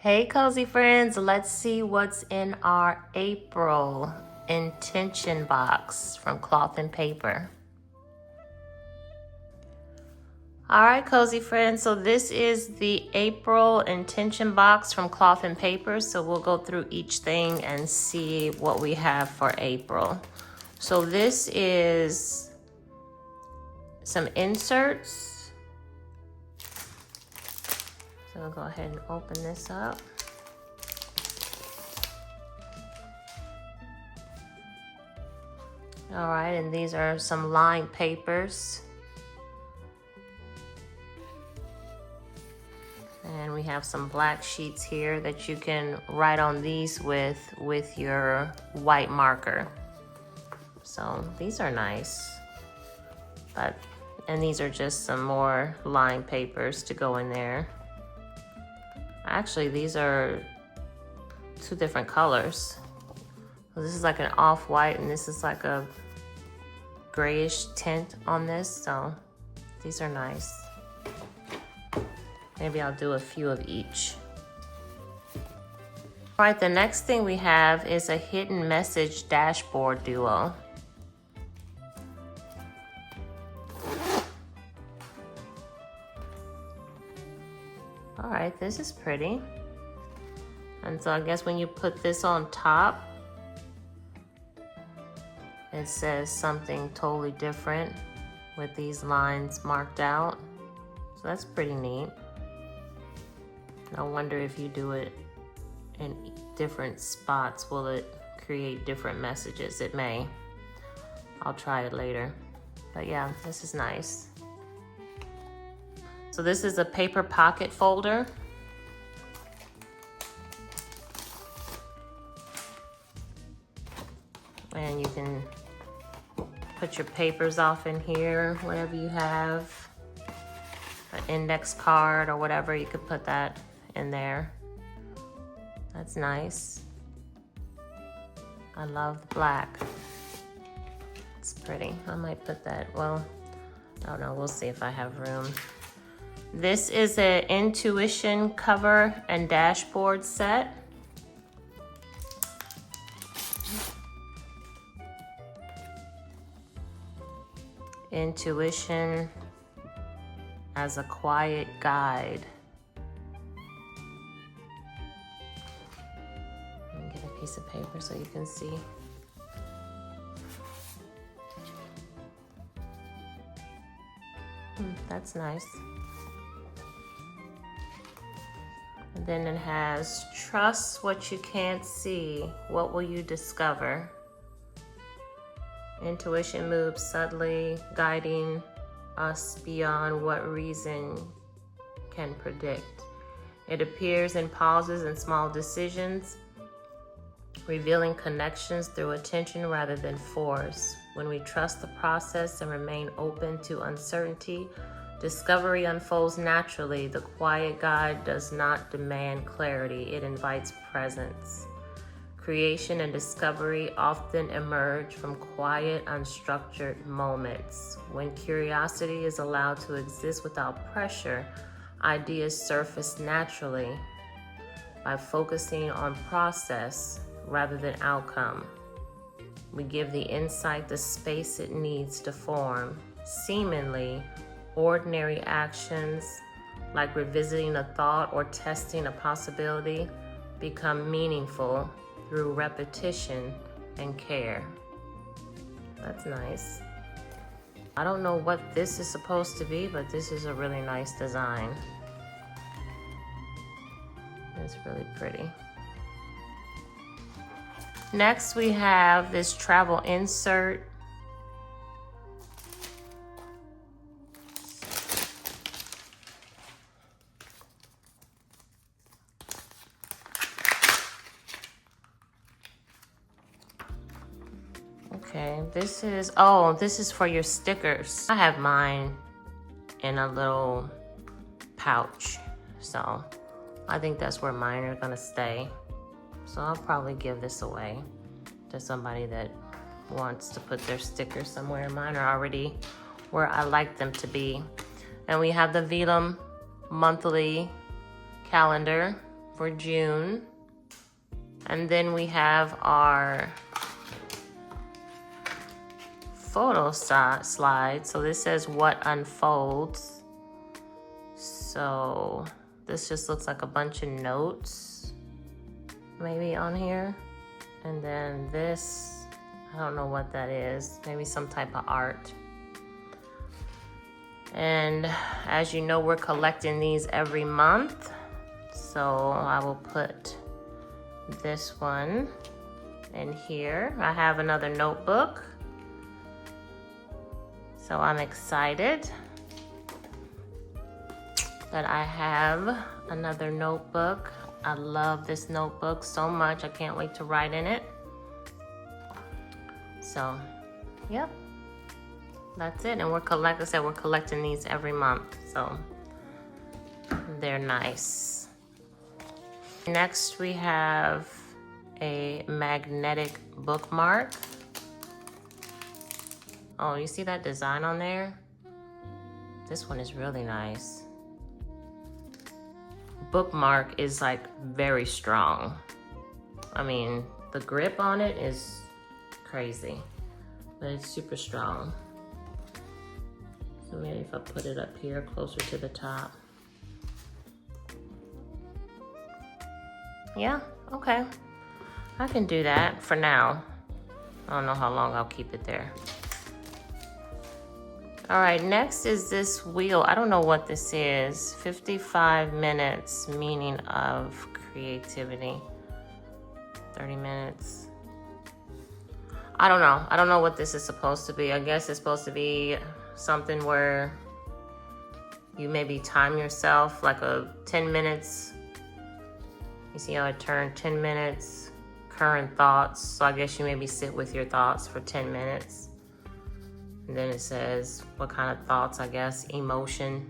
Hey cozy friends, let's see what's in our April intention box from Cloth and Paper. All right, cozy friends, so this is the April intention box from Cloth and Paper. So we'll go through each thing and see what we have for April. So this is some inserts. So we'll go ahead and open this up. All right, and these are some lined papers. And we have some black sheets here that you can write on these with your white marker. So these are nice. And these are just some more lined papers to go in there. Actually, these are two different colors. So this is like an off-white and this is like a grayish tint on this. So these are nice. Maybe I'll do a few of each. All right, the next thing we have is a hidden message dashboard duo. All right, this is pretty. And so I guess when you put this on top, it says something totally different with these lines marked out. So that's pretty neat. I wonder if you do it in different spots, will it create different messages? It may. I'll try it later. But yeah, this is nice. So this is a paper pocket folder. And you can put your papers off in here, whatever you have. An index card or whatever, you could put that in there. That's nice. I love the black. It's pretty. I might put that, well, I don't know, we'll see if I have room. This is an intuition cover and dashboard set. Intuition as a quiet guide. Let me get a piece of paper so you can see. That's nice. And then it has, trust what you can't see. What will you discover? Intuition moves subtly, guiding us beyond what reason can predict. It appears in pauses and small decisions, revealing connections through attention rather than force. When we trust the process and remain open to uncertainty, discovery unfolds naturally. The quiet guide does not demand clarity, it invites presence. Creation and discovery often emerge from quiet, unstructured moments. When curiosity is allowed to exist without pressure, ideas surface naturally by focusing on process rather than outcome. We give the insight the space it needs to form. Seemingly ordinary actions, like revisiting a thought or testing a possibility, become meaningful through repetition and care. That's nice. I don't know what this is supposed to be, but this is a really nice design. It's really pretty. Next, we have this travel insert. Okay, this is for your stickers. I have mine in a little pouch, so I think that's where mine are gonna stay. So I'll probably give this away to somebody that wants to put their stickers somewhere. Mine are already where I like them to be. And we have the Velum monthly calendar. for June. And then we have our photo slide. So this says what unfolds. So this just looks like a bunch of notes maybe on here. And then this, I don't know what that is. Maybe some type of art. And as you know, we're collecting these every month. So I will put this one in here. I have another notebook. So I'm excited that I have another notebook. I love this notebook so much. I can't wait to write in it. So, yep. That's it. And we're collecting these every month. So they're nice. Next we have a magnetic bookmark. Oh, you see that design on there? This one is really nice. Bookmark is like very strong. I mean, the grip on it is crazy, but it's super strong. So maybe if I put it up here closer to the top. Yeah, okay. I can do that for now. I don't know how long I'll keep it there. All right, next is this wheel. I don't know what this is. 55 minutes, meaning of creativity. 30 minutes. I don't know. I don't know what this is supposed to be. I guess it's supposed to be something where you maybe time yourself, like a 10 minutes. You see how I turned 10 minutes, current thoughts. So I guess you maybe sit with your thoughts for 10 minutes. And then it says what kind of thoughts, I guess, emotion.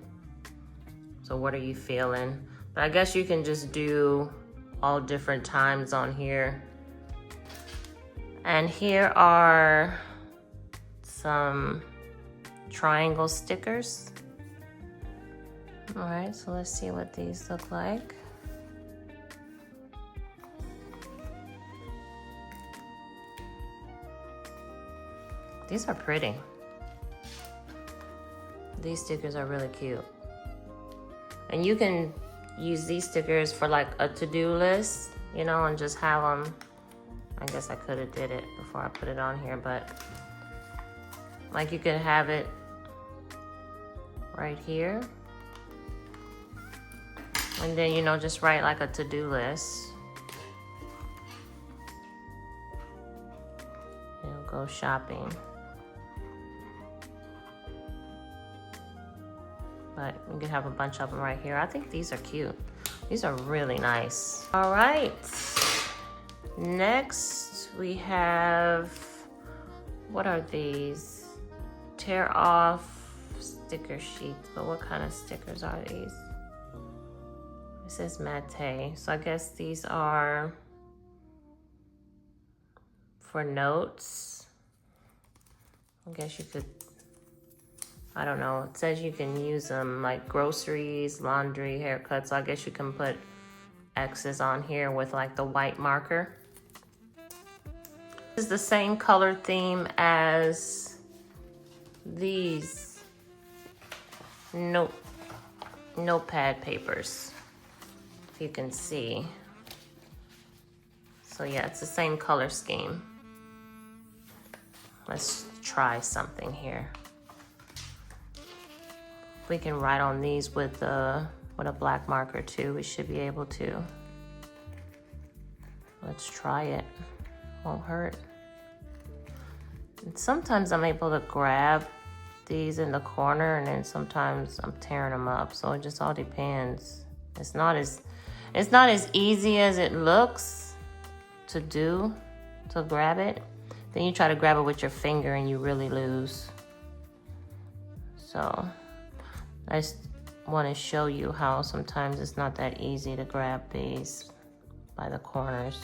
So what are you feeling? But I guess you can just do all different times on here. And here are some triangle stickers. All right, so let's see what these look like. These are pretty. These stickers are really cute. And you can use these stickers for like a to-do list, you know, and just have them. I guess I could have did it before I put it on here, but like you could have it right here. And then, you know, just write like a to-do list. You know, go shopping. But you can have a bunch of them right here. I think these are cute. These are really nice. All right. Next, we have, what are these? Tear off sticker sheets, but what kind of stickers are these? It says Mate. So I guess these are for notes. I guess you could, I don't know. It says you can use them like groceries, laundry, haircuts. So I guess you can put X's on here with like the white marker. This is the same color theme as these notepad papers, if you can see. So yeah, it's the same color scheme. Let's try something here. We can write on these with a black marker too. We should be able to. Let's try it. Won't hurt. And sometimes I'm able to grab these in the corner, and then sometimes I'm tearing them up. So it just all depends. It's not as easy as it looks to do, to grab it. Then you try to grab it with your finger and you really lose. So I just want to show you how sometimes it's not that easy to grab these by the corners.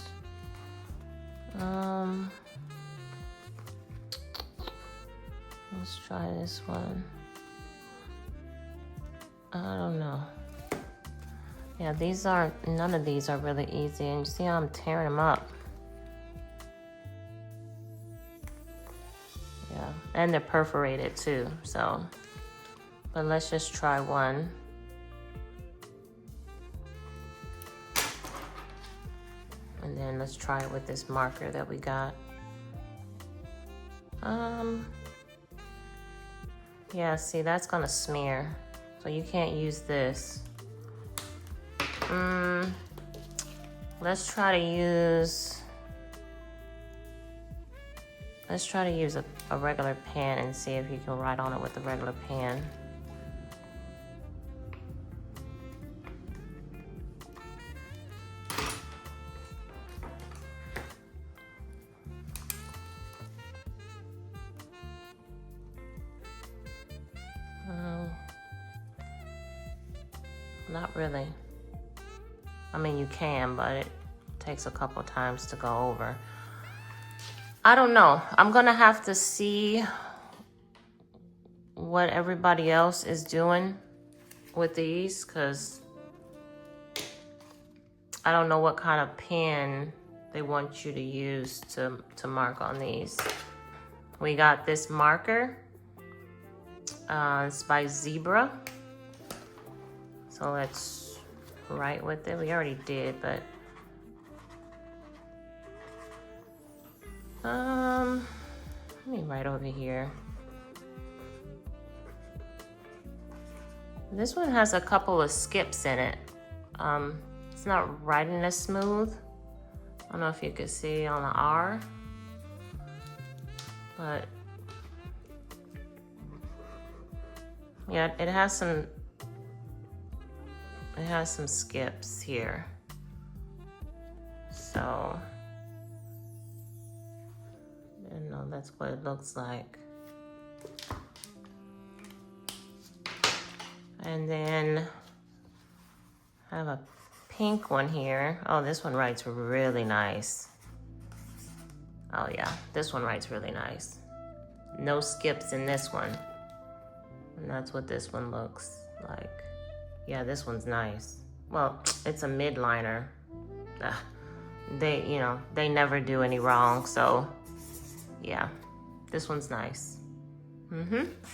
Let's try this one. I don't know. Yeah, none of these are really easy, and you see how I'm tearing them up. Yeah, and they're perforated too, so. But let's just try one. And then let's try it with this marker that we got. Yeah, see, that's gonna smear. So you can't use this. Let's try to use a regular pen and see if you can write on it with a regular pen. Not really. I mean, you can, but it takes a couple times to go over. I don't know. I'm gonna have to see what everybody else is doing with these, because I don't know what kind of pen they want you to use to mark on these. We got this marker. It's by Zebra. So let's write with it. We already did, but let me write over here. This one has a couple of skips in it. It's not writing as smooth. I don't know if you can see on the R, but yeah, it has some skips here. So, you know, that's what it looks like. And then I have a pink one here. Oh, this one writes really nice. Oh yeah, this one writes really nice. No skips in this one. And that's what this one looks like. Yeah, this one's nice. Well, it's a midliner. They never do any wrong, so yeah, this one's nice.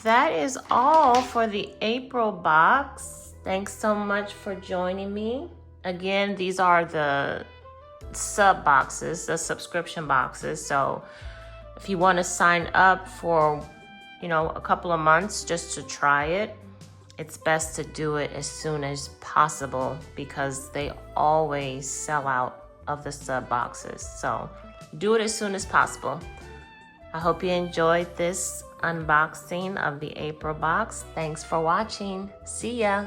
That is all for the April box. Thanks so much for joining me. Again, these are the sub boxes, the subscription boxes. So if you want to sign up for, a couple of months just to try it, it's best to do it as soon as possible because they always sell out of the sub boxes. So do it as soon as possible. I hope you enjoyed this unboxing of the April box. Thanks for watching. See ya.